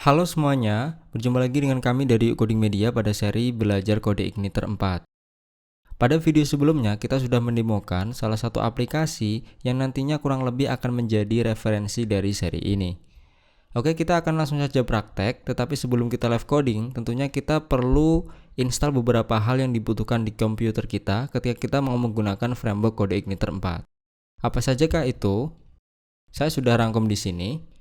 Halo semuanya, berjumpa lagi dengan kami dari Coding Media pada seri Belajar Kode Igniter 4. Pada video sebelumnya, kita sudah mendemokan salah satu aplikasi yang nantinya kurang lebih akan menjadi referensi dari seri ini. Oke, kita akan langsung saja praktek, tetapi sebelum kita live coding, tentunya kita perlu install beberapa hal yang dibutuhkan di komputer kita ketika kita mau menggunakan framework Kode Igniter 4. Apa sajakah itu? Saya sudah rangkum di sini.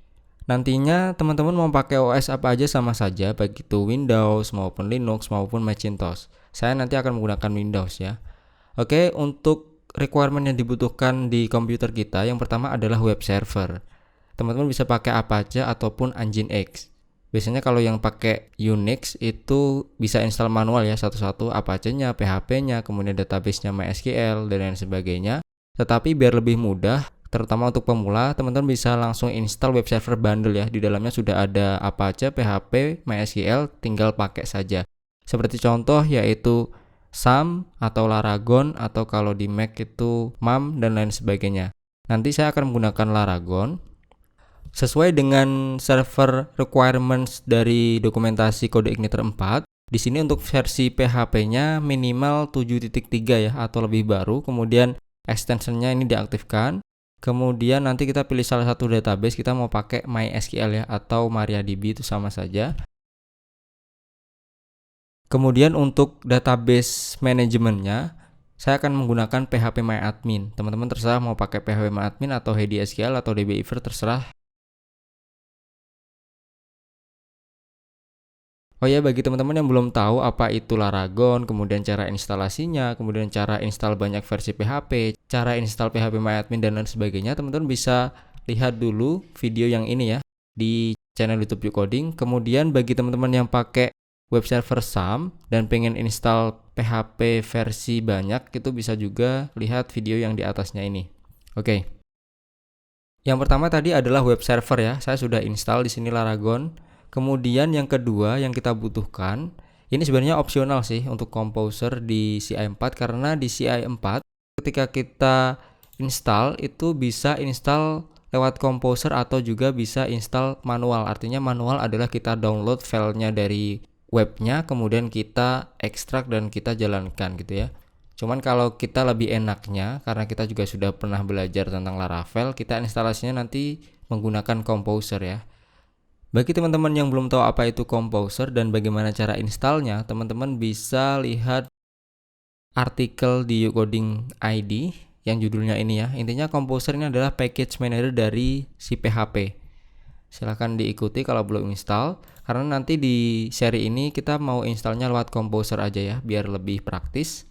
Nantinya teman-teman mau pakai OS apa aja sama saja, baik itu Windows maupun Linux maupun Macintosh. Saya nanti akan menggunakan Windows ya. Oke, untuk requirement yang dibutuhkan di komputer kita, yang pertama adalah web server. Teman-teman bisa pakai Apache ataupun Nginx. Biasanya kalau yang pakai Unix itu bisa install manual ya satu-satu, Apache-nya, PHP-nya, kemudian database-nya MySQL dan lain sebagainya. Tetapi biar lebih mudah, terutama untuk pemula, teman-teman bisa langsung install web server bundle ya. Di dalamnya sudah ada Apache, PHP, MySQL, tinggal pakai saja. Seperti contoh yaitu SAM atau Laragon, atau kalau di Mac itu MAM dan lain sebagainya. Nanti saya akan menggunakan Laragon sesuai dengan server requirements dari dokumentasi Kode Igniter 4. Di sini untuk versi PHP-nya minimal 7.3 ya atau lebih baru. Kemudian extension-nya ini diaktifkan. Kemudian nanti kita pilih salah satu database, kita mau pakai MySQL ya atau MariaDB, itu sama saja. Kemudian untuk database manajemennya, saya akan menggunakan phpMyAdmin. Teman-teman terserah mau pakai phpMyAdmin atau HDSQL atau DBeaver, terserah. Oh ya, bagi teman-teman yang belum tahu apa itu Laragon, kemudian cara instalasinya, kemudian cara install banyak versi PHP, cara install phpMyAdmin dan lain sebagainya, teman-teman bisa lihat dulu video yang ini ya di channel YouTube Coding. Kemudian bagi teman-teman yang pakai web server SAM dan pengen install PHP versi banyak, itu bisa juga lihat video yang di atasnya ini. Oke. Yang pertama tadi adalah web server ya. Saya sudah install di sini Laragon. Kemudian yang kedua yang kita butuhkan, ini sebenarnya opsional sih untuk Composer di CI4, karena di CI4 ketika kita install itu bisa install lewat Composer atau juga bisa install manual. Artinya manual adalah kita download filenya dari webnya, kemudian kita ekstrak dan kita jalankan gitu ya. Cuman kalau kita lebih enaknya, karena kita juga sudah pernah belajar tentang Laravel, kita instalasinya nanti menggunakan Composer ya. Bagi teman-teman yang belum tahu apa itu Composer dan bagaimana cara installnya, teman-teman bisa lihat artikel di Ucoding ID yang judulnya ini ya. Intinya Composer ini adalah package manager dari si PHP. Silahkan diikuti kalau belum install, karena nanti di seri ini kita mau installnya lewat Composer aja ya, biar lebih praktis.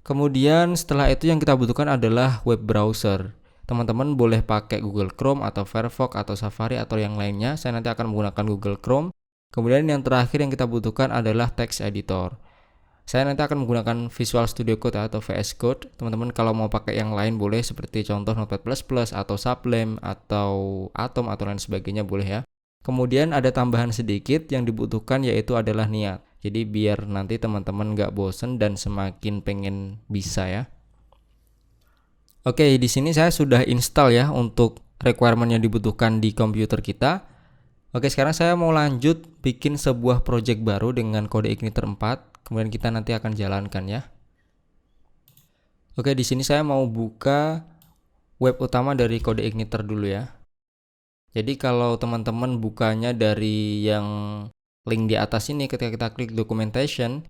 Kemudian setelah itu yang kita butuhkan adalah web browser. Teman-teman boleh pakai Google Chrome atau Firefox atau Safari atau yang lainnya. Saya nanti akan menggunakan Google Chrome. Kemudian yang terakhir yang kita butuhkan adalah text editor. Saya nanti akan menggunakan Visual Studio Code atau VS Code. Teman-teman kalau mau pakai yang lain boleh, seperti contoh Notepad++ atau Sublime atau Atom atau lain sebagainya boleh ya. Kemudian ada tambahan sedikit yang dibutuhkan, yaitu adalah niat. Jadi biar nanti teman-teman gak bosen dan semakin pengen bisa ya. Oke, di sini saya sudah install ya untuk requirement yang dibutuhkan di komputer kita. Oke, sekarang saya mau lanjut bikin sebuah project baru dengan Kode Igniter 4. Kemudian kita nanti akan jalankan ya. Oke, di sini saya mau buka web utama dari Kode Igniter dulu ya. Jadi kalau teman-teman bukanya dari yang link di atas ini, ketika kita klik documentation,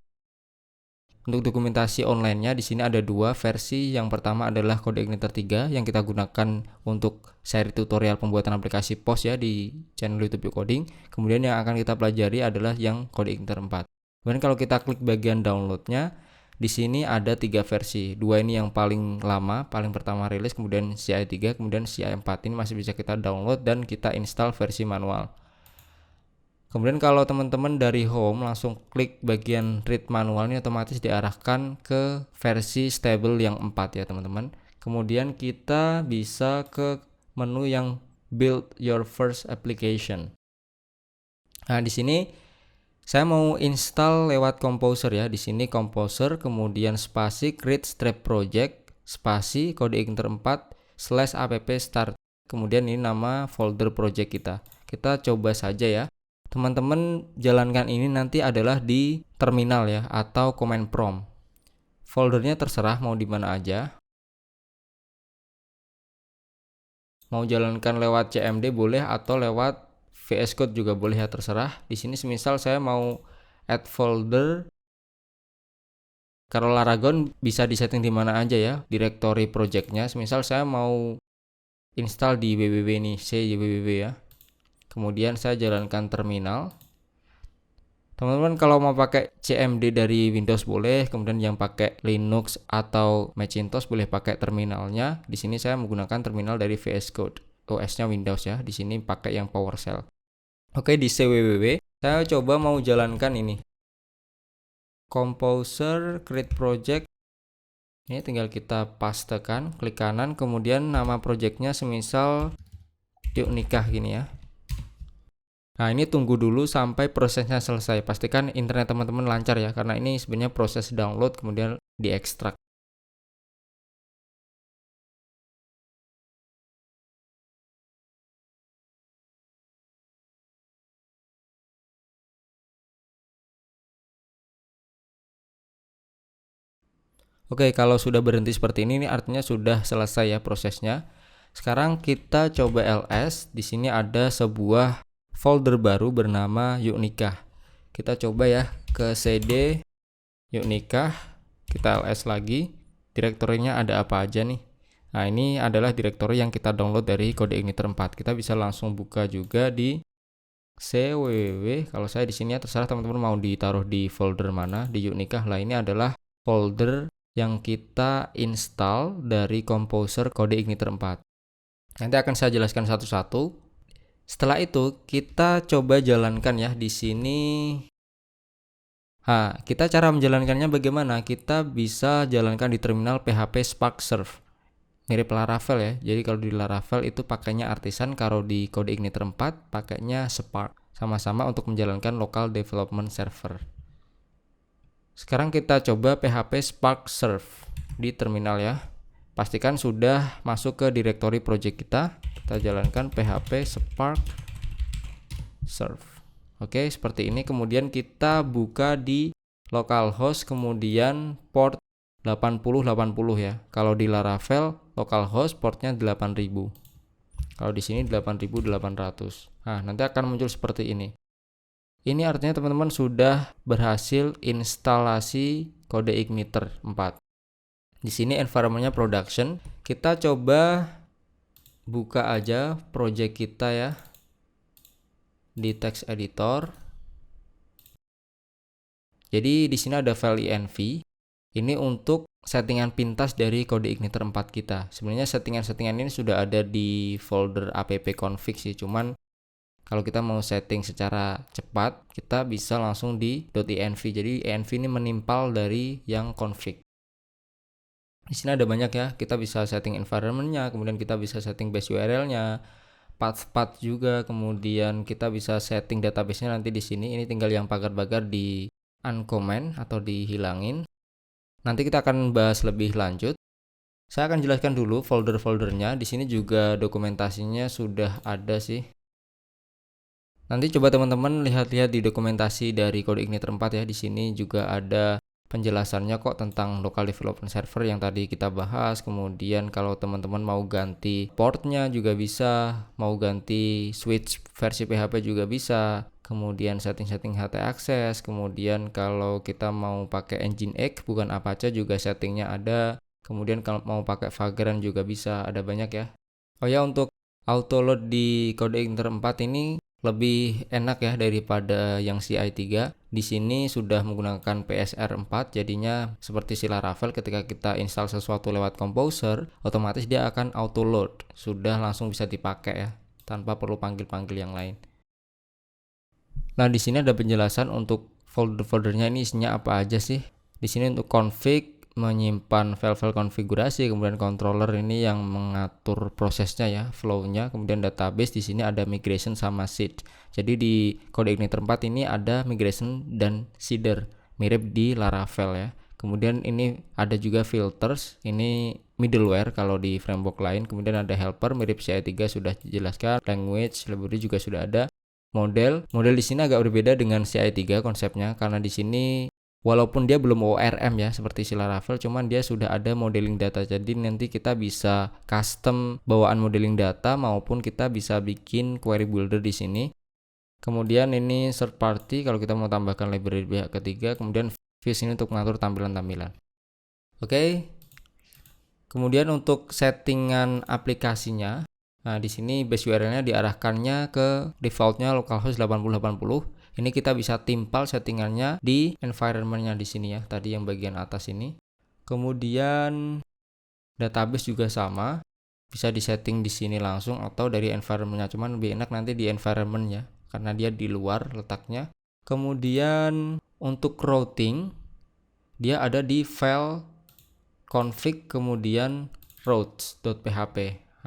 untuk dokumentasi online-nya di sini ada dua versi. Yang pertama adalah Kode Igniter 3 yang kita gunakan untuk seri tutorial pembuatan aplikasi POS ya di channel YouTube Coding. Kemudian yang akan kita pelajari adalah yang Kode Igniter 4. Kemudian kalau kita klik bagian download-nya, di sini ada 3 versi. Dua ini yang paling lama, paling pertama rilis, kemudian CI3, kemudian CI4. Ini masih bisa kita download dan kita install versi manual. Kemudian kalau teman-teman dari home langsung klik bagian read manual, ini otomatis diarahkan ke versi stable yang 4 ya teman-teman. Kemudian kita bisa ke menu yang build your first application. Nah, di sini saya mau install lewat Composer ya. Di sini Composer, kemudian spasi create strap project, spasi Kode Igniter 4 /app start. Kemudian ini nama folder project kita. Kita coba saja ya. Teman-teman jalankan ini nanti adalah di terminal ya, atau command prompt. Foldernya terserah mau di mana aja. Mau jalankan lewat CMD boleh atau lewat VS Code juga boleh ya, terserah. Di sini semisal saya mau add folder Carol Aragon, bisa disetting di mana aja ya directory projectnya. Semisal saya mau install di www nih, www ya. Kemudian saya jalankan terminal. Teman-teman kalau mau pakai CMD dari Windows boleh, kemudian yang pakai Linux atau Macintosh boleh pakai terminalnya. Di sini saya menggunakan terminal dari VS Code, OS-nya Windows ya. Di sini pakai yang PowerShell. Oke, di www saya coba mau jalankan ini. Composer create project. Ini tinggal kita pastekan, klik kanan, kemudian nama projectnya semisal Yuk Nikah gini ya. Nah, ini tunggu dulu sampai prosesnya selesai. Pastikan internet teman-teman lancar ya, karena ini sebenarnya proses download kemudian diekstrak. Oke, kalau sudah berhenti seperti ini artinya sudah selesai ya prosesnya. Sekarang kita coba ls. Di sini ada sebuah folder baru bernama Yuk Nikah. Kita coba ya ke cd Yuk Nikah, kita ls lagi. Direktorinya ada apa aja nih? Nah, ini adalah direktori yang kita download dari Codeigniter 4. Kita bisa langsung buka juga di cww. Kalau saya di sini ya, terserah teman-teman mau ditaruh di folder mana di Yuk Nikah. Lah, ini adalah folder yang kita install dari Composer Codeigniter 4. Nanti akan saya jelaskan satu-satu. Setelah itu kita coba jalankan ya di sini. Kita cara menjalankannya bagaimana? Kita bisa jalankan di terminal PHP Spark Serve. Mirip Laravel ya. Jadi kalau di Laravel itu pakainya Artisan, kalau di Codeigniter 4 pakainya Spark. Sama-sama untuk menjalankan local development server. Sekarang kita coba PHP Spark Serve di terminal ya. Pastikan sudah masuk ke directory project kita. Kita jalankan PHP Spark Serve. Oke, seperti ini. Kemudian kita buka di localhost, kemudian port 8080 ya. Kalau di Laravel localhost portnya 8000. Kalau di sini 8800. Nah, nanti akan muncul seperti ini. Ini artinya teman-teman sudah berhasil instalasi Codeigniter 4. Di sini environment-nya production. Kita coba buka aja project kita ya di text editor. Jadi di sini ada file env. Ini untuk settingan pintas dari Codeigniter 4 kita. Sebenarnya settingan-settingan ini sudah ada di folder appconfig sih, cuman kalau kita mau setting secara cepat, kita bisa langsung di .env. Jadi env ini menimpal dari yang config. Di sini ada banyak ya. Kita bisa setting environment-nya, kemudian kita bisa setting base URL-nya, path juga, kemudian kita bisa setting database-nya nanti di sini. Ini tinggal yang pagar-pagar di uncomment atau dihilangin. Nanti kita akan bahas lebih lanjut. Saya akan jelaskan dulu folder-foldernya. Di sini juga dokumentasinya sudah ada sih. Nanti coba teman-teman lihat-lihat di dokumentasi dari Codeigniter 4 ya. Di sini juga ada penjelasannya kok tentang local development server yang tadi kita bahas. Kemudian kalau teman-teman mau ganti portnya juga bisa, mau ganti switch versi PHP juga bisa. Kemudian setting-setting HT access. Kemudian kalau kita mau pakai Nginx bukan Apache juga settingnya ada. Kemudian kalau mau pakai Vagrant juga bisa, ada banyak ya. Oh ya, untuk auto load di Codeigniter 4 ini lebih enak ya daripada yang CI3. Di sini sudah menggunakan PSR 4, jadinya seperti si Laravel, ketika kita install sesuatu lewat Composer, otomatis dia akan auto load. Sudah langsung bisa dipakai ya, tanpa perlu panggil-panggil yang lain. Nah, di sini ada penjelasan untuk folder-foldernya ini isinya apa aja sih. Di sini untuk config menyimpan file-file konfigurasi, kemudian controller ini yang mengatur prosesnya ya, flow-nya, kemudian database. Di sini ada migration sama seed. Jadi di Codeigniter 4 ini ada migration dan seeder, mirip di Laravel ya. Kemudian ini ada juga filters, ini middleware kalau di framework lain. Kemudian ada helper mirip CI3 sudah dijelaskan, language library juga sudah ada. Model di sini agak berbeda dengan CI3 konsepnya, karena di sini walaupun dia belum ORM ya seperti si Laravel, cuman dia sudah ada modeling data. Jadi nanti kita bisa custom bawaan modeling data maupun kita bisa bikin query builder di sini. Kemudian ini third party kalau kita mau tambahkan library pihak ketiga. Kemudian views ini untuk mengatur tampilan-tampilan. Oke. Kemudian untuk settingan aplikasinya, nah di sini base URL-nya diarahkannya ke defaultnya localhost 8080. Ini kita bisa timpal settingannya di environment-nya di sini ya, tadi yang bagian atas ini. Kemudian database juga sama, bisa disetting di sini langsung atau dari environment-nya. Cuman lebih enak nanti di environment ya, karena dia di luar letaknya. Kemudian untuk routing, dia ada di file config kemudian routes.php.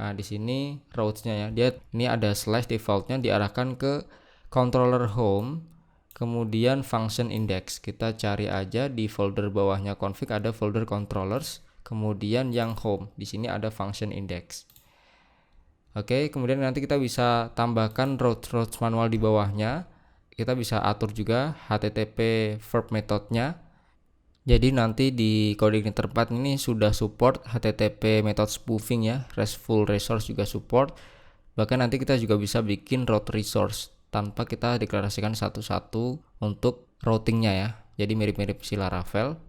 Nah, di sini routes-nya ya. Dia ini ada slash defaultnya diarahkan ke controller home, kemudian function index. Kita cari aja di folder bawahnya config ada folder controllers, kemudian yang home. Di sini ada function index. Oke, kemudian nanti kita bisa tambahkan routes manual di bawahnya. Kita bisa atur juga HTTP verb methodnya. Jadi nanti di CodeIgniter 4 ini sudah support HTTP method spoofing ya, RESTful resource juga support. Bahkan nanti kita juga bisa bikin route resource tanpa kita deklarasikan satu-satu untuk routingnya ya. Jadi mirip-mirip si Laravel.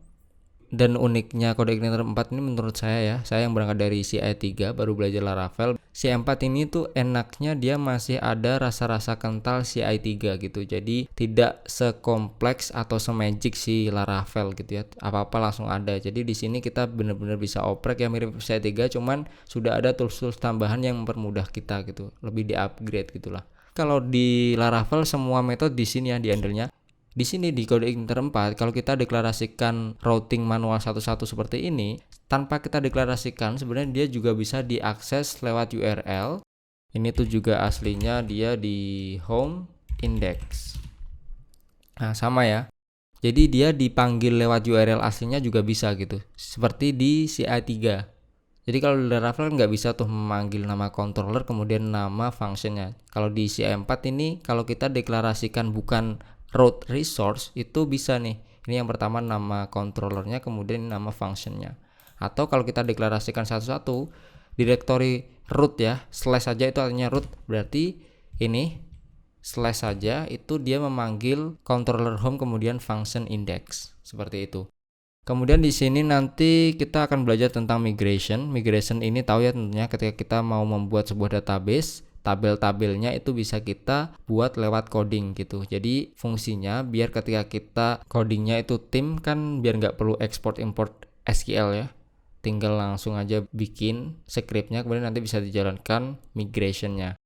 Dan uniknya CodeIgniter 4 ini menurut saya yang berangkat dari CI3 baru belajar Laravel. CI4 ini tuh enaknya dia masih ada rasa-rasa kental CI3 gitu. Jadi tidak sekompleks atau semagic si Laravel gitu ya. Apa-apa langsung ada. Jadi di sini kita benar-benar bisa oprek ya mirip CI3, cuman sudah ada tools-tools tambahan yang mempermudah kita gitu. Lebih di-upgrade gitulah. Kalau di Laravel semua metode di sini ya di handle-nya. Di sini di CodeIgniter 4 kalau kita deklarasikan routing manual satu-satu seperti ini, tanpa kita deklarasikan sebenarnya dia juga bisa diakses lewat URL. Ini tuh juga aslinya dia di home index. Nah, sama ya. Jadi dia dipanggil lewat URL aslinya juga bisa gitu. Seperti di CI3. Jadi kalau di Laravel nggak bisa tuh memanggil nama controller kemudian nama functionnya. Kalau di CI4 ini kalau kita deklarasikan bukan route resource itu bisa nih. Ini yang pertama nama controllernya kemudian nama functionnya. Atau kalau kita deklarasikan satu-satu directory root ya, slash saja itu artinya root, berarti ini slash saja itu dia memanggil controller home kemudian function index seperti itu. Kemudian di sini nanti kita akan belajar tentang migration. Migration ini tahu ya tentunya ketika kita mau membuat sebuah database, tabel-tabelnya itu bisa kita buat lewat coding gitu. Jadi fungsinya biar ketika kita codingnya itu tim kan biar nggak perlu export import SQL ya. Tinggal langsung aja bikin scriptnya kemudian nanti bisa dijalankan migrationnya.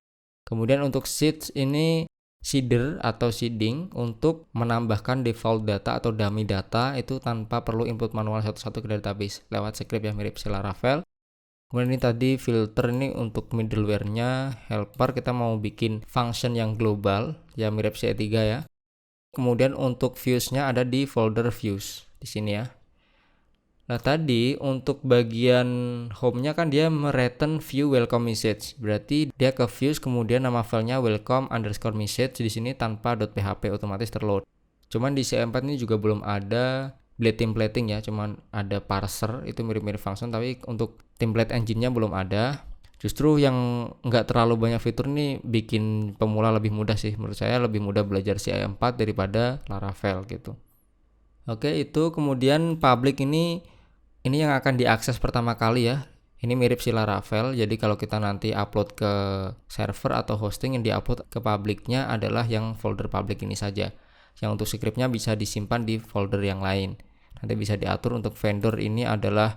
Kemudian untuk seeds ini seeder atau seeding untuk menambahkan default data atau dummy data itu tanpa perlu input manual satu-satu ke database lewat script yang mirip Laravel. Kemudian ini tadi filter ini untuk middleware-nya, helper kita mau bikin function yang global ya mirip CI3 ya. Kemudian untuk views-nya ada di folder views di sini ya. Nah tadi untuk bagian home-nya kan dia mereturn view welcome message. Berarti dia ke views kemudian nama filenya welcome_message di sini tanpa .php otomatis terload. Cuman di CI4 ini juga belum ada blade templating ya, cuman ada parser itu mirip-mirip function tapi untuk template engine-nya belum ada. Justru yang nggak terlalu banyak fitur ini bikin pemula lebih mudah sih. Menurut saya lebih mudah belajar CI4 daripada Laravel gitu. Oke, itu kemudian public ini yang akan diakses pertama kali ya. Ini mirip si Laravel. Jadi kalau kita nanti upload ke server atau hosting, yang diupload ke publicnya adalah yang folder public ini saja. Yang untuk scriptnya bisa disimpan di folder yang lain. Nanti bisa diatur untuk vendor ini adalah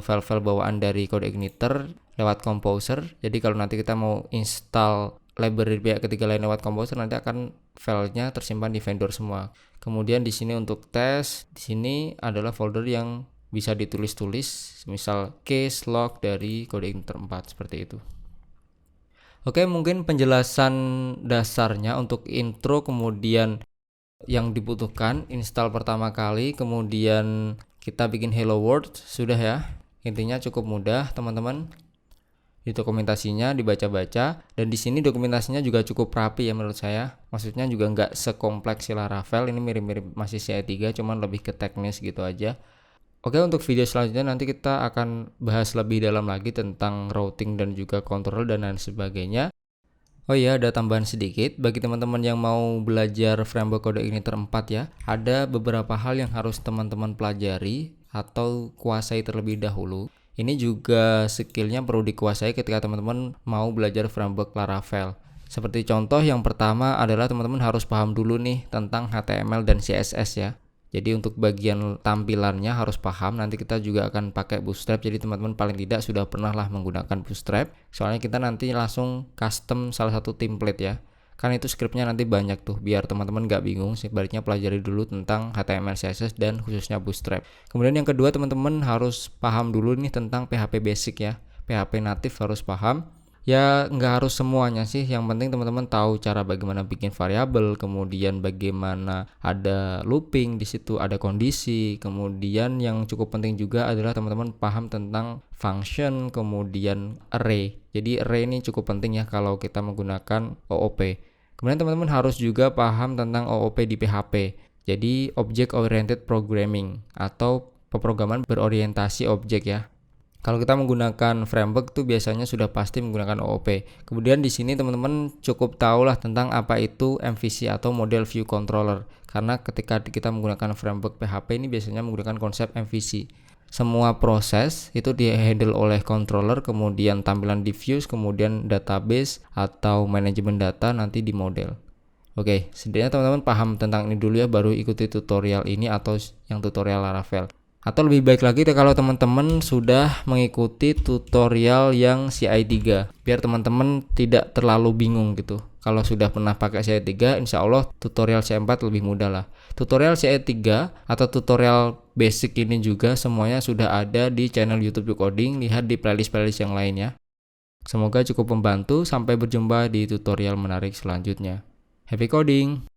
file-file bawaan dari CodeIgniter lewat Composer. Jadi kalau nanti kita mau install library pihak ketiga lain lewat Composer nanti akan filenya tersimpan di vendor semua. Kemudian di sini untuk tes, di sini adalah folder yang bisa ditulis-tulis, misal case log dari CodeIgniter 4 seperti itu. Oke, mungkin penjelasan dasarnya untuk intro, kemudian yang dibutuhkan install pertama kali, kemudian kita bikin hello world sudah ya. Intinya cukup mudah teman-teman. Di dokumentasinya dibaca-baca, dan di sini dokumentasinya juga cukup rapi ya menurut saya. Maksudnya juga nggak sekompleks si Laravel, ini mirip-mirip masih CI3 cuman lebih ke teknis gitu aja. Oke, untuk video selanjutnya nanti kita akan bahas lebih dalam lagi tentang routing dan juga control dan lain sebagainya. Oh iya, ada tambahan sedikit bagi teman-teman yang mau belajar framework kode igniter 4 ya. Ada beberapa hal yang harus teman-teman pelajari atau kuasai terlebih dahulu. Ini juga skillnya perlu dikuasai ketika teman-teman mau belajar framework Laravel. Seperti contoh yang pertama adalah teman-teman harus paham dulu nih tentang HTML dan CSS ya. Jadi untuk bagian tampilannya harus paham, nanti kita juga akan pakai Bootstrap, jadi teman-teman paling tidak sudah pernah lah menggunakan Bootstrap. Soalnya kita nanti langsung custom salah satu template ya. Kan itu scriptnya nanti banyak tuh, biar teman-teman gak bingung, sebaiknya pelajari dulu tentang HTML, CSS, dan khususnya Bootstrap. Kemudian yang kedua, teman-teman harus paham dulu nih tentang PHP basic ya. PHP natif harus paham. Ya nggak harus semuanya sih, yang penting teman-teman tahu cara bagaimana bikin variabel, kemudian bagaimana ada looping, di situ ada kondisi, kemudian yang cukup penting juga adalah teman-teman paham tentang function, kemudian array. Jadi array ini cukup penting ya kalau kita menggunakan OOP. Kemudian teman-teman harus juga paham tentang OOP di PHP. Jadi Object Oriented Programming atau pemrograman berorientasi objek ya. Kalau kita menggunakan framework tuh biasanya sudah pasti menggunakan OOP. Kemudian di sini teman-teman cukup tahulah tentang apa itu MVC atau Model View Controller. Karena ketika kita menggunakan framework PHP ini biasanya menggunakan konsep MVC. Semua proses itu di-handle oleh controller, kemudian tampilan di views, kemudian database atau manajemen data nanti di model. Oke, setidaknya teman-teman paham tentang ini dulu ya, baru ikuti tutorial ini atau yang tutorial Laravel. Atau lebih baik lagi kalau teman-teman sudah mengikuti tutorial yang CI3, biar teman-teman tidak terlalu bingung gitu. Kalau sudah pernah pakai CI3, insya Allah tutorial CI4 lebih mudah lah. Tutorial CI3 atau tutorial basic ini juga semuanya sudah ada di channel YouTube Coding, lihat di playlist-playlist yang lain ya. Semoga cukup membantu, sampai berjumpa di tutorial menarik selanjutnya. Happy coding!